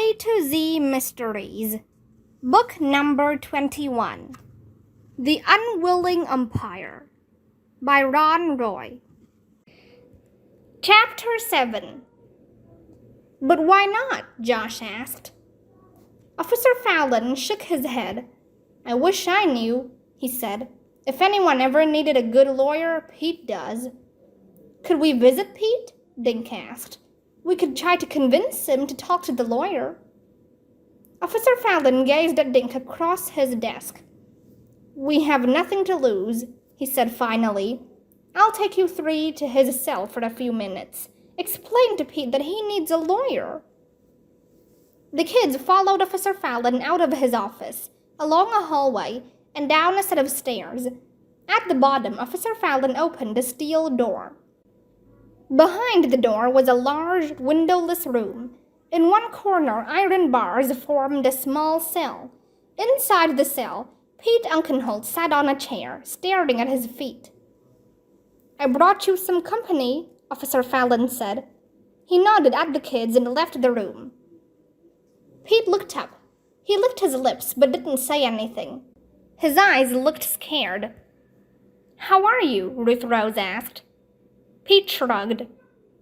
A to Z Mysteries, Book Number 21, The Unwilling Umpire, by Ron Roy. Chapter 7. But why not? Josh asked. Officer Fallon shook his head. I wish I knew, he said. If anyone ever needed a good lawyer, Pete does. Could we visit Pete? Dink asked. We could try to convince him to talk to the lawyer. Officer Fallon gazed at Dink across his desk. We have nothing to lose, he said finally. I'll take you three to his cell for a few minutes. Explain to Pete that he needs a lawyer. The kids followed Officer Fallon out of his office, along a hallway, and down a set of stairs. At the bottom, Officer Fallon opened a steel door. Behind the door was a large, windowless room. In one corner, iron bars formed a small cell. Inside the cell, Pete Unkenholt sat on a chair, staring at his feet. I brought you some company, Officer Fallon said. He nodded at the kids and left the room. Pete looked up. He licked his lips but didn't say anything. His eyes looked scared. How are you? Ruth Rose asked. Pete shrugged.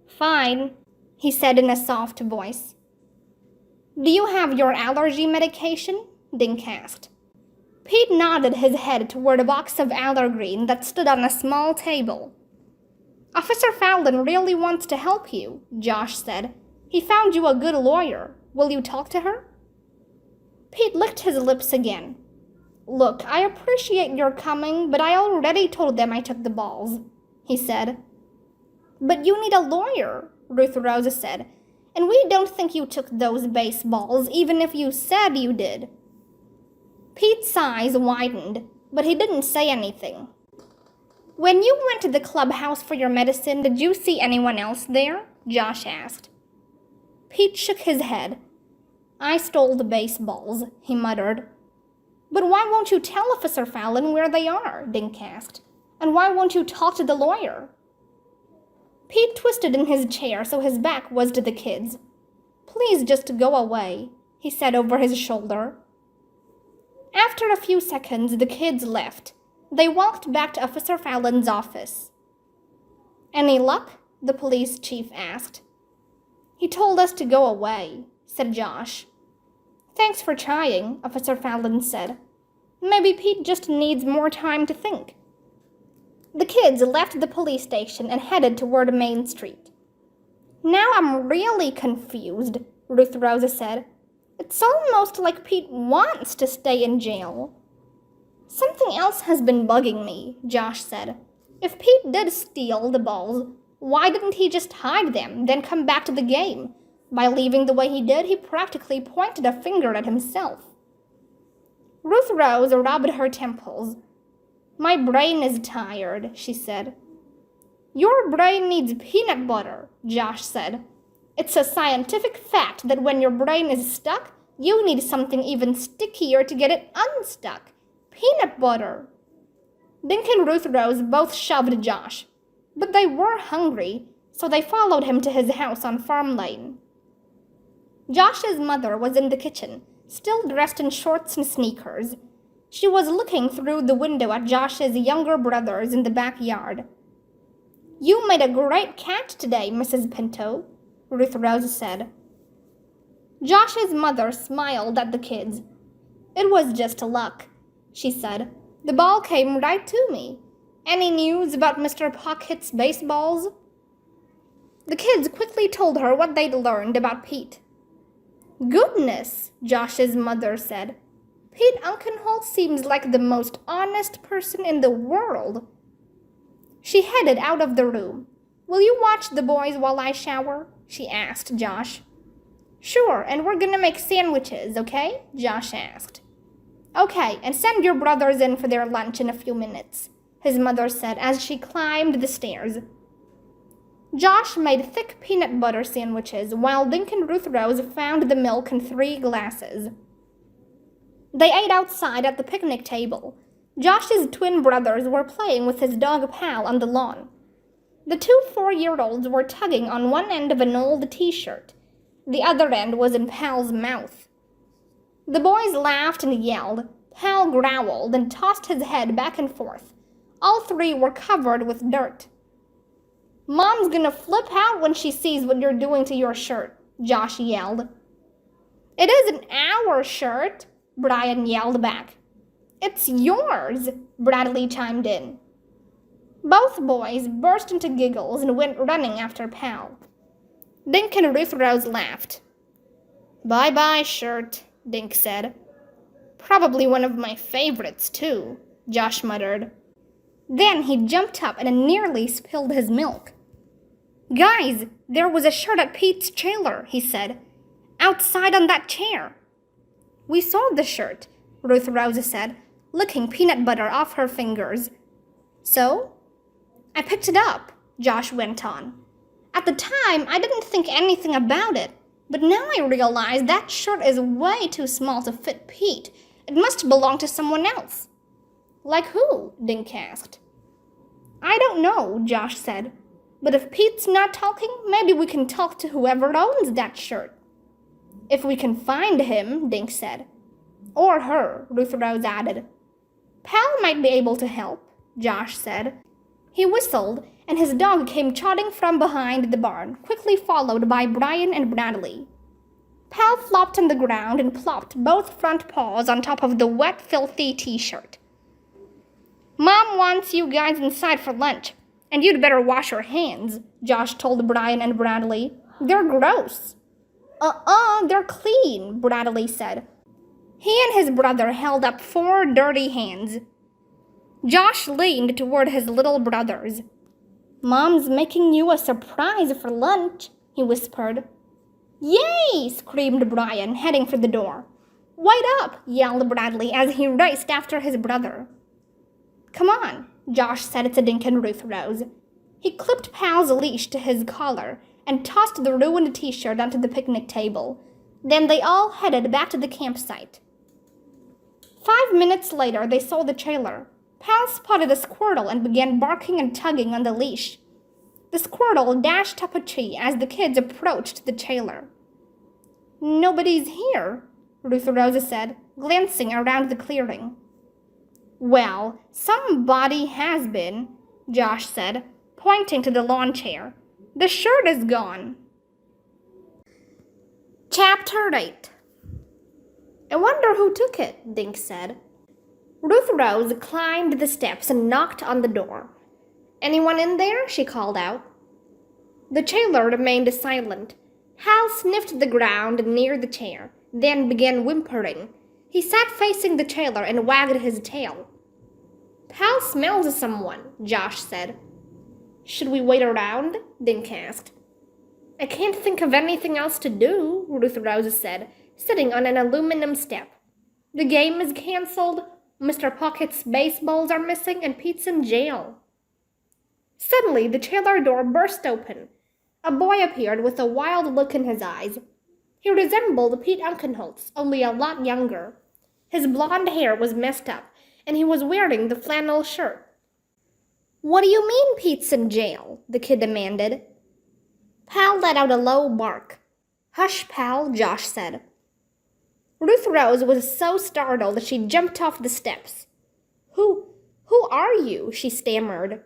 Fine, he said in a soft voice. Do you have your allergy medication? Dink asked. Pete nodded his head toward a box of allergreen that stood on a small table. Officer Fallon really wants to help you, Josh said. He found you a good lawyer. Will you talk to her? Pete licked his lips again. Look, I appreciate your coming, but I already told them I took the balls, he said. But you need a lawyer, Ruth Rose said, and we don't think you took those baseballs, even if you said you did. Pete's eyes widened, but he didn't say anything. When you went to the clubhouse for your medicine, did you see anyone else there? Josh asked. Pete shook his head. I stole the baseballs, he muttered. But why won't you tell Officer Fallon where they are? Dink asked. And why won't you talk to the lawyer? Pete twisted in his chair so his back was to the kids. Please just go away, he said over his shoulder. After a few seconds, the kids left. They walked back to Officer Fallon's office. Any luck? The police chief asked. He told us to go away, said Josh. Thanks for trying, Officer Fallon said. Maybe Pete just needs more time to think. The kids left the police station and headed toward Main Street. Now I'm really confused, Ruth Rose said. It's almost like Pete wants to stay in jail. Something else has been bugging me, Josh said. If Pete did steal the balls, why didn't he just hide them, then come back to the game? By leaving the way he did, he practically pointed a finger at himself. Ruth Rose rubbed her temples. My brain is tired, she said. Your brain needs peanut butter, Josh said. It's a scientific fact that when your brain is stuck, you need something even stickier to get it unstuck. Peanut butter. Dink and Ruth Rose both shoved Josh, but they were hungry, so they followed him to his house on Farm Lane. Josh's mother was in the kitchen, still dressed in shorts and sneakers. She was looking through the window at Josh's younger brothers in the backyard. You made a great catch today, Mrs. Pinto, Ruth Rose said. Josh's mother smiled at the kids. It was just luck, she said. The ball came right to me. Any news about Mr. Pocket's baseballs? The kids quickly told her what they'd learned about Pete. Goodness, Josh's mother said. Pete Unkenholt seems like the most honest person in the world. She headed out of the room. Will you watch the boys while I shower? She asked Josh. Sure, and we're gonna make sandwiches, okay? Josh asked. Okay, and send your brothers in for their lunch in a few minutes, his mother said as she climbed the stairs. Josh made thick peanut butter sandwiches while Dink and Ruth Rose found the milk in 3 glasses. They ate outside at the picnic table. Josh's twin brothers were playing with his dog Pal on the lawn. The 2 4-year-olds were tugging on one end of an old t-shirt. The other end was in Pal's mouth. The boys laughed and yelled. Pal growled and tossed his head back and forth. All three were covered with dirt. "Mom's gonna flip out when she sees what you're doing to your shirt," Josh yelled. "It isn't our shirt," Brian yelled back. "It's yours," Bradley chimed in. Both boys burst into giggles and went running after Pal. Dink and Ruth Rose laughed. "Bye-bye, shirt," Dink said. "Probably one of my favorites, too," Josh muttered. Then he jumped up and nearly spilled his milk. "Guys, there was a shirt at Pete's trailer," he said. "Outside on that chair." "We saw the shirt," Ruth Rose said, licking peanut butter off her fingers. "So?" "I picked it up," Josh went on. "At the time, I didn't think anything about it, but now I realize that shirt is way too small to fit Pete. It must belong to someone else." "Like who?" Dink asked. "I don't know," Josh said. "But if Pete's not talking, maybe we can talk to whoever owns that shirt." "If we can find him," Dink said. "Or her," Ruth Rose added. "Pal might be able to help," Josh said. He whistled, and his dog came trotting from behind the barn, quickly followed by Brian and Bradley. Pal flopped on the ground and plopped both front paws on top of the wet, filthy t-shirt. "Mom wants you guys inside for lunch, and you'd better wash your hands," Josh told Brian and Bradley. "They're gross." They're clean," Bradley said. He and his brother held up 4 dirty hands. Josh leaned toward his little brothers. "Mom's making you a surprise for lunch," he whispered. "Yay!" screamed Brian, heading for the door. "Wait up!" yelled Bradley as he raced after his brother. "Come on," Josh said to Dink and Ruth Rose. He clipped Pal's leash to his collar and tossed the ruined t-shirt onto the picnic table. Then they all headed back to the campsite. 5 minutes later, they saw the trailer. Pal spotted a squirrel and began barking and tugging on the leash. The squirrel dashed up a tree as the kids approached the trailer. "Nobody's here," Ruth Rose said, glancing around the clearing. "Well, somebody has been," Josh said, pointing to the lawn chair. "The shirt is gone." Chapter 8. "I wonder who took it," Dink said. Ruth Rose climbed the steps and knocked on the door. "Anyone in there?" she called out. The trailer remained silent. Hal sniffed the ground near the chair, then began whimpering. He sat facing the trailer and wagged his tail. "Pal smells someone," Josh said. "Should we wait around?" Dink asked. "I can't think of anything else to do," Ruth Rose said, sitting on an aluminum step. "The game is canceled, Mr. Pocket's baseballs are missing, and Pete's in jail." Suddenly, the trailer door burst open. A boy appeared with a wild look in his eyes. He resembled Pete Unkenholtz, only a lot younger. His blonde hair was messed up, and he was wearing the flannel shirt. "What do you mean Pete's in jail?" the kid demanded. Pal let out a low bark. "Hush, Pal," Josh said. Ruth Rose was so startled that she jumped off the steps. Who are you?" she stammered.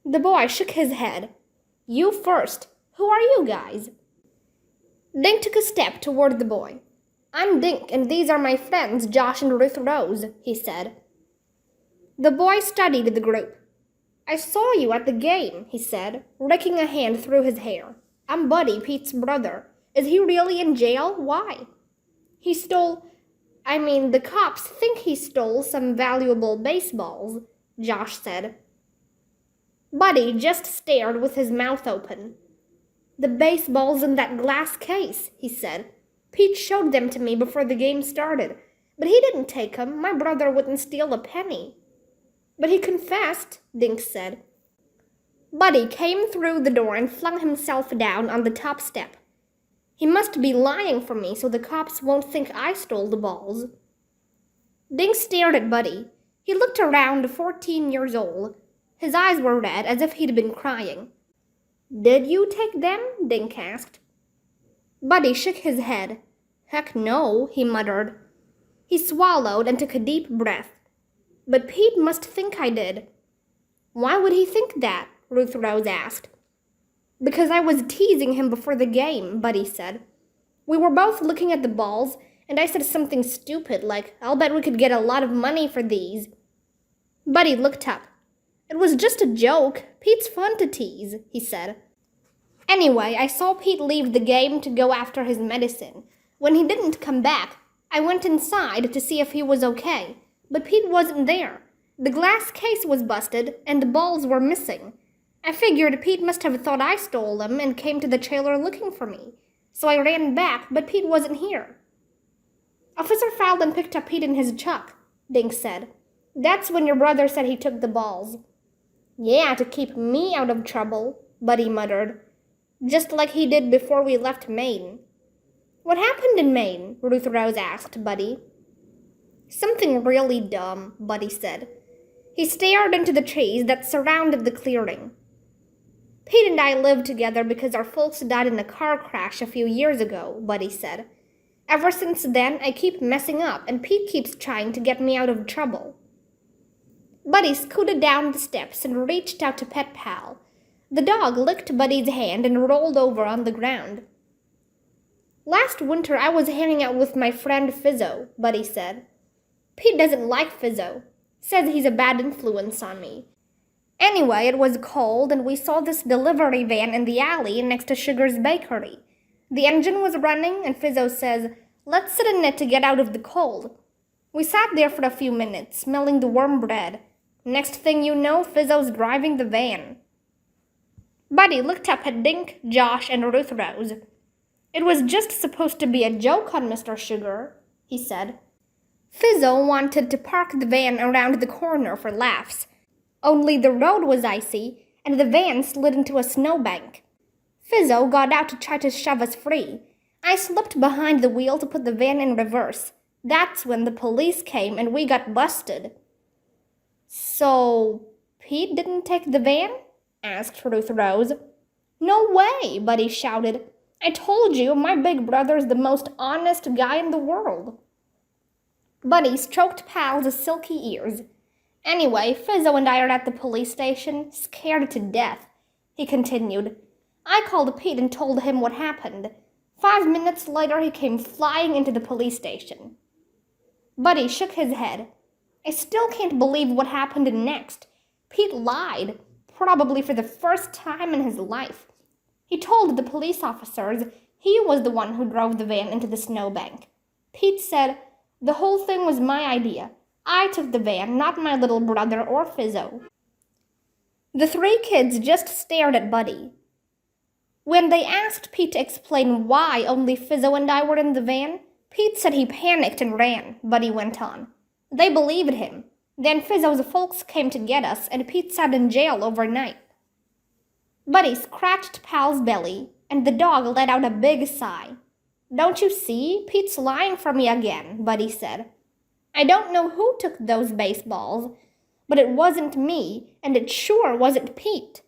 The boy shook his head. "You first. Who are you guys?" Dink took a step toward the boy. "I'm Dink, and these are my friends, Josh and Ruth Rose," he said. The boy studied the group. "I saw you at the game," he said, raking a hand through his hair. "I'm Buddy, Pete's brother. Is he really in jail? Why?" The cops think he stole some valuable baseballs," Josh said. Buddy just stared with his mouth open. "The baseballs in that glass case," he said. "Pete showed them to me before the game started, but he didn't take them. My brother wouldn't steal a penny." "But he confessed," Dink said. Buddy came through the door and flung himself down on the top step. "He must be lying for me so the cops won't think I stole the balls." Dink stared at Buddy. He looked around 14 years old. His eyes were red as if he'd been crying. "Did you take them?" Dink asked. Buddy shook his head. Heck no, he muttered. He swallowed and took a deep breath. But Pete must think I did. Why would he think that? Ruth Rose asked. Because I was teasing him before the game, Buddy said. We were both looking at the balls, and I said something stupid like, I'll bet we could get a lot of money for these. Buddy looked up. It was just a joke. Pete's fun to tease, he said. Anyway, I saw Pete leave the game to go after his medicine. When he didn't come back, I went inside to see if he was okay, but Pete wasn't there. The glass case was busted, and the balls were missing. I figured Pete must have thought I stole them and came to the trailer looking for me. So I ran back, but Pete wasn't here. Officer Fallon picked up Pete in his truck, Dink said. That's when your brother said he took the balls. Yeah, to keep me out of trouble, Buddy muttered. Just like he did before we left Maine. What happened in Maine? Ruth Rose asked Buddy. Something really dumb, Buddy said. He stared into the trees that surrounded the clearing. Pete and I lived together because our folks died in a car crash a few years ago, Buddy said. Ever since then, I keep messing up, and Pete keeps trying to get me out of trouble. Buddy scooted down the steps and reached out to Pet Pal. The dog licked Buddy's hand and rolled over on the ground. Last winter, I was hanging out with my friend Fizzo, Buddy said. Pete doesn't like Fizzo. Says he's a bad influence on me. Anyway, it was cold, and we saw this delivery van in the alley next to Sugar's Bakery. The engine was running, and Fizzo says, let's sit in it to get out of the cold. We sat there for a few minutes, smelling the warm bread. Next thing you know, Fizzo's driving the van. Buddy looked up at Dink, Josh, and Ruth Rose. It was just supposed to be a joke on Mr. Sugar, he said. Fizzo wanted to park the van around the corner for laughs. Only the road was icy, and the van slid into a snowbank. Fizzo got out to try to shove us free. I slipped behind the wheel to put the van in reverse. That's when the police came and we got busted. So, Pete didn't take the van? Asked Ruth Rose. No way, Buddy shouted. I told you, my big brother's the most honest guy in the world. Buddy stroked Pal's silky ears. Anyway, Fizzo and I are at the police station, scared to death, he continued. I called Pete and told him what happened. 5 minutes later, he came flying into the police station. Buddy shook his head. I still can't believe what happened next. Pete lied, probably for the first time in his life. He told the police officers he was the one who drove the van into the snowbank. Pete said, the whole thing was my idea. I took the van, not my little brother or Fizzo. The 3 kids just stared at Buddy. When they asked Pete to explain why only Fizzo and I were in the van, Pete said he panicked and ran, Buddy went on. They believed him. Then Fizzo's folks came to get us, and Pete sat in jail overnight. Buddy scratched Pal's belly, and the dog let out a big sigh. Don't you see? Pete's lying for me again, Buddy said. I don't know who took those baseballs, but it wasn't me, and it sure wasn't Pete.